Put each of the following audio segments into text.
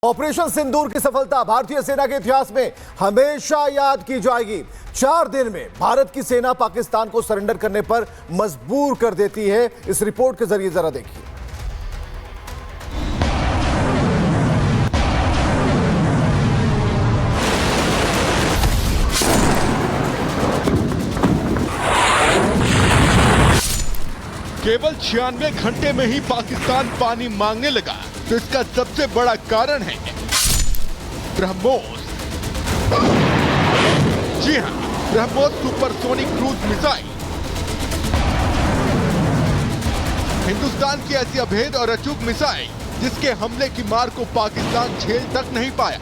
Operation सिंदूर की सफलता भारतीय सेना के इतिहास में हमेशा याद की जाएगी। 4 दिन में भारत की सेना पाकिस्तान को सरेंडर करने पर मजबूर कर देती है। इस रिपोर्ट के जरिए जरा देखिए। केवल 96 घंटे में ही पाकिस्तान पानी मांगने लगा, तो इसका सबसे बड़ा कारण है ब्रह्मोस। जी हां, BrahMos supersonic cruise missile. Hindustan की ऐसी अभेद और अचूक मिसाइल जिसके हमले की मार को पाकिस्तान झेल तक नहीं पाया।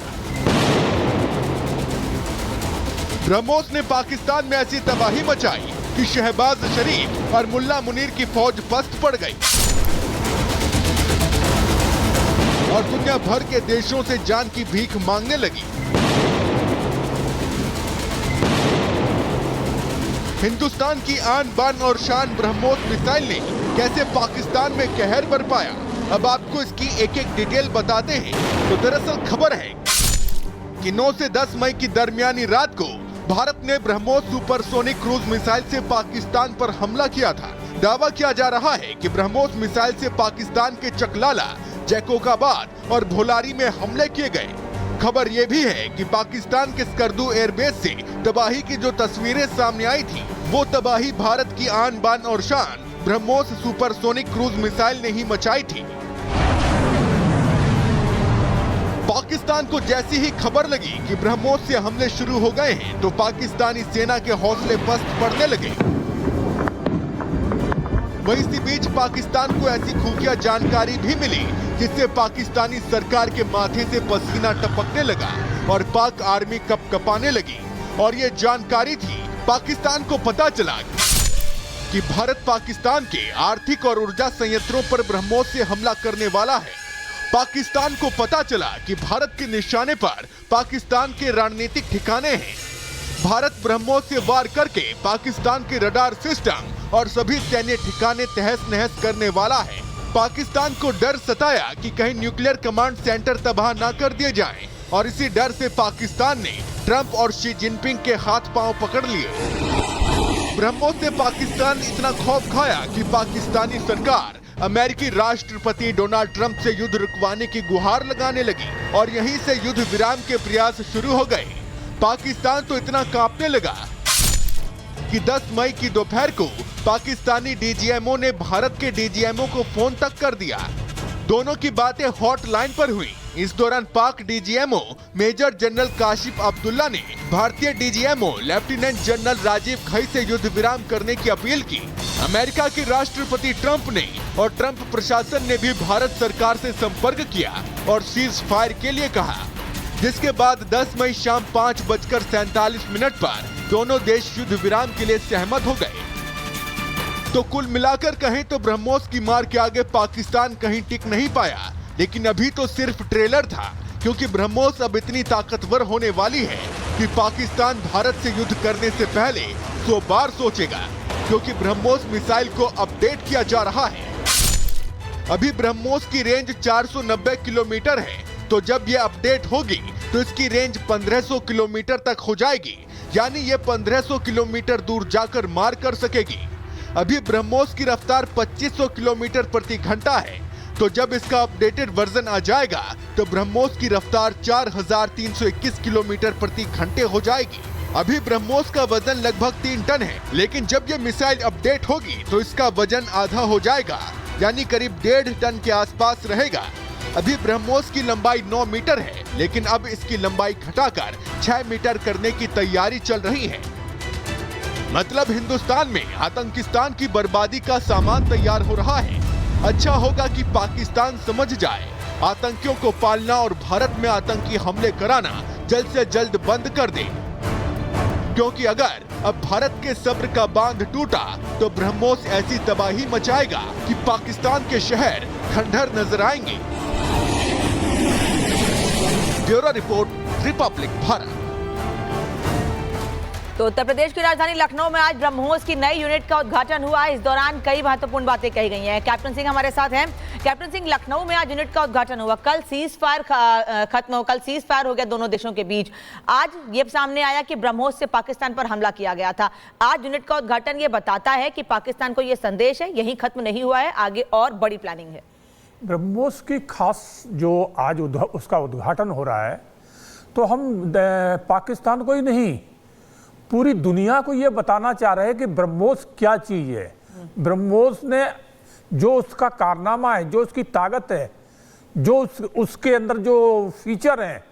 ब्रह्मोस ने पाकिस्तान में ऐसी तबाही मचाई कि शहबाज शरीफ और मुल्ला मुनीर की फौज पस्त पड़ गई और दुनिया भर के देशों से जान की भीख मांगने लगी। हिंदुस्तान की आन बान और शान ब्रह्मोस मिसाइल ने कैसे पाकिस्तान में कहर बरपाया, अब आपको इसकी एक एक डिटेल बताते हैं। तो दरअसल खबर है कि 9 से 10 मई की दरमियानी रात को भारत ने ब्रह्मोस सुपरसोनिक क्रूज मिसाइल से पाकिस्तान पर हमला किया था। दावा किया जा रहा है कि ब्रह्मोस मिसाइल से पाकिस्तान के चकलाला, जैकोबाबाद और भोलारी में हमले किए गए। खबर यह भी है कि पाकिस्तान के स्कर्दू एयरबेस से तबाही की जो तस्वीरें सामने आई थी, वो तबाही भारत की आन बान और शान ब्रह्मोस सुपरसोनिक क्रूज मिसाइल ने ही मचाई थी। पाकिस्तान को जैसी ही खबर लगी कि ब्रह्मोस से हमले शुरू हो गए हैं, तो पाकिस्तानी सेना के हौसले पस्त पड़ने लगे। वहीं इसी बीच पाकिस्तान को ऐसी खुफिया जानकारी भी मिली जिससे पाकिस्तानी सरकार के माथे से पसीना टपकने लगा और पाक आर्मी कपकपाने लगी। और ये जानकारी थी, पाकिस्तान को पता चला कि भारत पाकिस्तान के आर्थिक और ऊर्जा संयंत्रों पर ब्रह्मोस से हमला करने वाला है। पाकिस्तान को पता चला कि भारत के निशाने पर पाकिस्तान के रणनीतिक ठिकाने हैं। भारत ब्रह्मोस से वार करके पाकिस्तान के रडार सिस्टम और सभी सैन्य ठिकाने तहस नहस करने वाला है। पाकिस्तान को डर सताया कि कहीं न्यूक्लियर कमांड सेंटर तबाह न कर दिए जाएं, और इसी डर से पाकिस्तान ने ट्रंप और शी जिनपिंग के हाथ पांव पकड़ लिए। ब्रह्मोस से पाकिस्तान इतना खौफ खाया कि पाकिस्तानी सरकार अमेरिकी राष्ट्रपति डोनाल्ड ट्रंप से युद्ध रुकवाने की गुहार लगाने लगी और यहीं से युद्ध विराम के प्रयास शुरू हो गए। पाकिस्तान तो इतना कांपने लगा कि 10 मई की दोपहर को पाकिस्तानी डीजीएमओ ने भारत के डीजीएमओ को फोन तक कर दिया। दोनों की बातें हॉटलाइन पर हुई। इस दौरान Pak DGMO major general Kashif Abdullah ने भारतीय डीजीएमओ लेफ्टिनेंट जनरल राजीव खई से युद्ध विराम करने की अपील की। अमेरिका के राष्ट्रपति ट्रंप ने और ट्रंप प्रशासन ने भी भारत सरकार से संपर्क किया और सीज फायर के लिए कहा, जिसके बाद 10 मई शाम 5:47 पर दोनों देश युद्ध विराम के लिए सहमत हो गए। तो कुल मिलाकर कहें तो ब्रह्मोस की मार के आगे पाकिस्तान कहीं टिक नहीं पाया, लेकिन अभी तो सिर्फ ट्रेलर था, क्योंकि ब्रह्मोस अब इतनी ताकतवर होने वाली है कि पाकिस्तान भारत से युद्ध करने से पहले 100 बार सोचेगा, क्योंकि ब्रह्मोस मिसाइल को अपडेट किया जा रहा है। अभी ब्रह्मोस की रेंज 490 किलोमीटर है, तो जब ये अपडेट होगी तो इसकी रेंज 1500 किलोमीटर तक हो जाएगी, यानी ये 1500 किलोमीटर दूर जाकर मार कर सकेगी। अभी ब्रह्मोस की रफ्तार 2500 किलोमीटर प्रति घंटा है, तो जब इसका अपडेटेड वर्जन आ जाएगा तो ब्रह्मोस की रफ्तार 4321 किलोमीटर प्रति घंटे हो जाएगी। अभी ब्रह्मोस का वजन लगभग 3 टन है, लेकिन जब ये मिसाइल अपडेट होगी तो इसका वजन आधा हो जाएगा, यानी करीब 1.5 टन के आसपास रहेगा। अभी ब्रह्मोस की लंबाई 9 मीटर है, लेकिन अब इसकी लंबाई घटाकर 6 मीटर करने की तैयारी चल रही है। मतलब हिंदुस्तान में आतंकिस्तान की बर्बादी का सामान तैयार हो रहा है। अच्छा होगा कि पाकिस्तान समझ जाए, आतंकियों को पालना और भारत में आतंकी हमले कराना जल्द से जल्द बंद कर दे, क्योंकि अगर अब भारत के सब्र का बांध टूटा तो ब्रह्मोस ऐसी तबाही मचाएगा कि पाकिस्तान के शहर खंडहर नजर आएंगे। Bureau report, Republic Bharat. तो उत्तर प्रदेश की राजधानी लखनऊ में आज ब्रह्मोस की नई यूनिट का उद्घाटन हुआ। इस दौरान कई महत्वपूर्ण बातें कही गई हैं। कैप्टन सिंह हमारे साथ हैं। कैप्टन सिंह, लखनऊ में आज यूनिट का उद्घाटन हुआ। कल सीज फायर खत्म हो, कल सीज फायर हो गया दोनों देशों के बीच। आज ये सामने आया कि ब्रह्मोस से पाकिस्तान पर हमला किया गया था। आज यूनिट का उद्घाटन ये बताता है कि पाकिस्तान को ये संदेश है, यही खत्म नहीं हुआ है, आगे और बड़ी प्लानिंग है। ब्रह्मोस की खास जो आज उसका उद्घाटन हो रहा है, तो हम पाकिस्तान को ही नहीं, पूरी दुनिया को ये बताना चाह रहे हैं कि ब्रह्मोस क्या चीज़ है। ब्रह्मोस ने जो उसका कारनामा है, जो उसकी ताकत है, जो उसके अंदर जो फीचर हैं,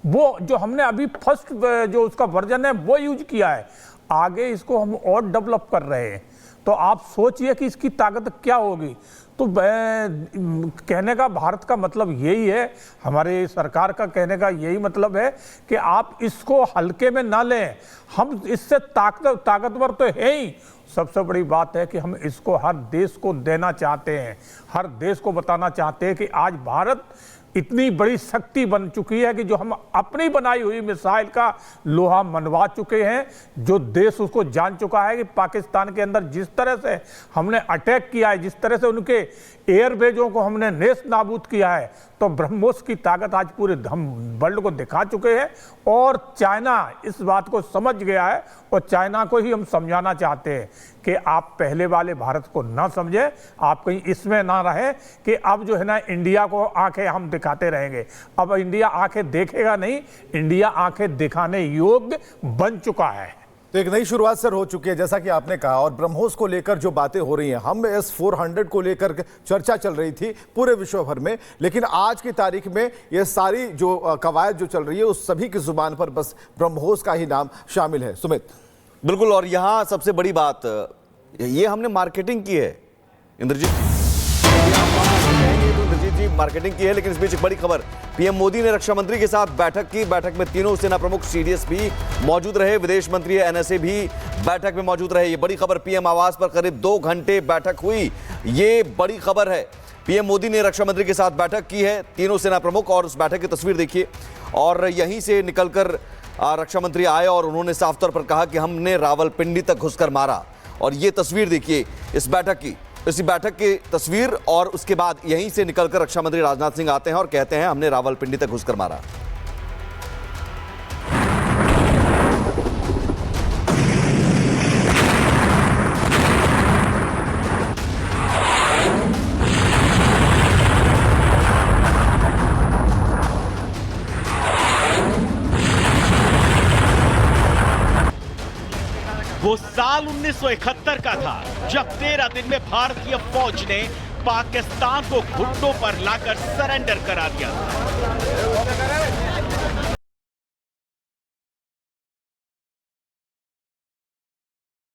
वो जो हमने अभी फर्स्ट जो उसका वर्जन है वो यूज किया है, आगे इसको हम और डेवलप कर रहे हैं। तो आप सोचिए कि इसकी ताकत क्या होगी। तो कहने का भारत का मतलब यही है, हमारे सरकार का कहने का यही मतलब है कि आप इसको हल्के में ना लें। हम इससे ताकतवर तो है ही, सबसे बड़ी बात है कि हम इसको हर देश को देना चाहते हैं, हर देश को बताना चाहते हैं कि आज भारत इतनी बड़ी शक्ति बन चुकी है कि जो हम अपनी बनाई हुई मिसाइल का लोहा मनवा चुके हैं, जो देश उसको जान चुका है कि पाकिस्तान के अंदर जिस तरह से हमने अटैक किया है, जिस तरह से उनके एयरबेजों को हमने नेस्त नाबूद किया है, तो ब्रह्मोस की ताकत आज पूरे हम वर्ल्ड को दिखा चुके हैं। और चाइना इस बात को समझ गया है, और चाइना को ही हम समझाना चाहते हैं कि आप पहले वाले भारत को ना समझें, आप कहीं इसमें ना रहें कि अब जो है ना इंडिया को आंखें हम दिखाते रहेंगे। अब इंडिया आंखें देखेगा नहीं, इंडिया आंखें दिखाने योग्य बन चुका है। तो एक नई शुरुआत सर हो चुकी है, जैसा कि आपने कहा, और ब्रह्मोस को लेकर जो बातें हो रही हैं, हम S-400 को लेकर चर्चा चल रही थी पूरे विश्व भर में, लेकिन आज की तारीख में ये सारी जो कवायद जो चल रही है उस सभी की जुबान पर बस ब्रह्मोस का ही नाम शामिल है। सुमित। बिल्कुल, और यहाँ सबसे बड़ी बात ये हमने मार्केटिंग की है इंद्रजीत जी, मार्केटिंग की है। लेकिन इस बीच एक बड़ी खबर, पीएम मोदी ने रक्षा मंत्री के साथ बैठक की। बैठक में तीनों सेना प्रमुख सीडीएस भी मौजूद रहे, विदेश मंत्री एनएसए भी बैठक में मौजूद रहे। ये बड़ी खबर, पीएम आवास पर करीब 2 घंटे बैठक हुई, ये बड़ी खबर है। पीएम मोदी ने रक्षा मंत्री के साथ बैठक की है, तीनों सेना प्रमुख, और उस बैठक की तस्वीर देखिए। और यहीं से निकलकर रक्षा मंत्री आए और उन्होंने साफ तौर पर कहा कि हमने रावलपिंडी तक घुसकर मारा। और ये तस्वीर देखिए इस बैठक की, इसी बैठक की तस्वीर। और उसके बाद यहीं से निकलकर रक्षा मंत्री राजनाथ सिंह आते हैं और कहते हैं हमने रावलपिंडी तक घुसकर मारा। वो साल 1971 का था जब 13 दिन में भारतीय फौज ने पाकिस्तान को घुटनों पर लाकर सरेंडर करा दिया।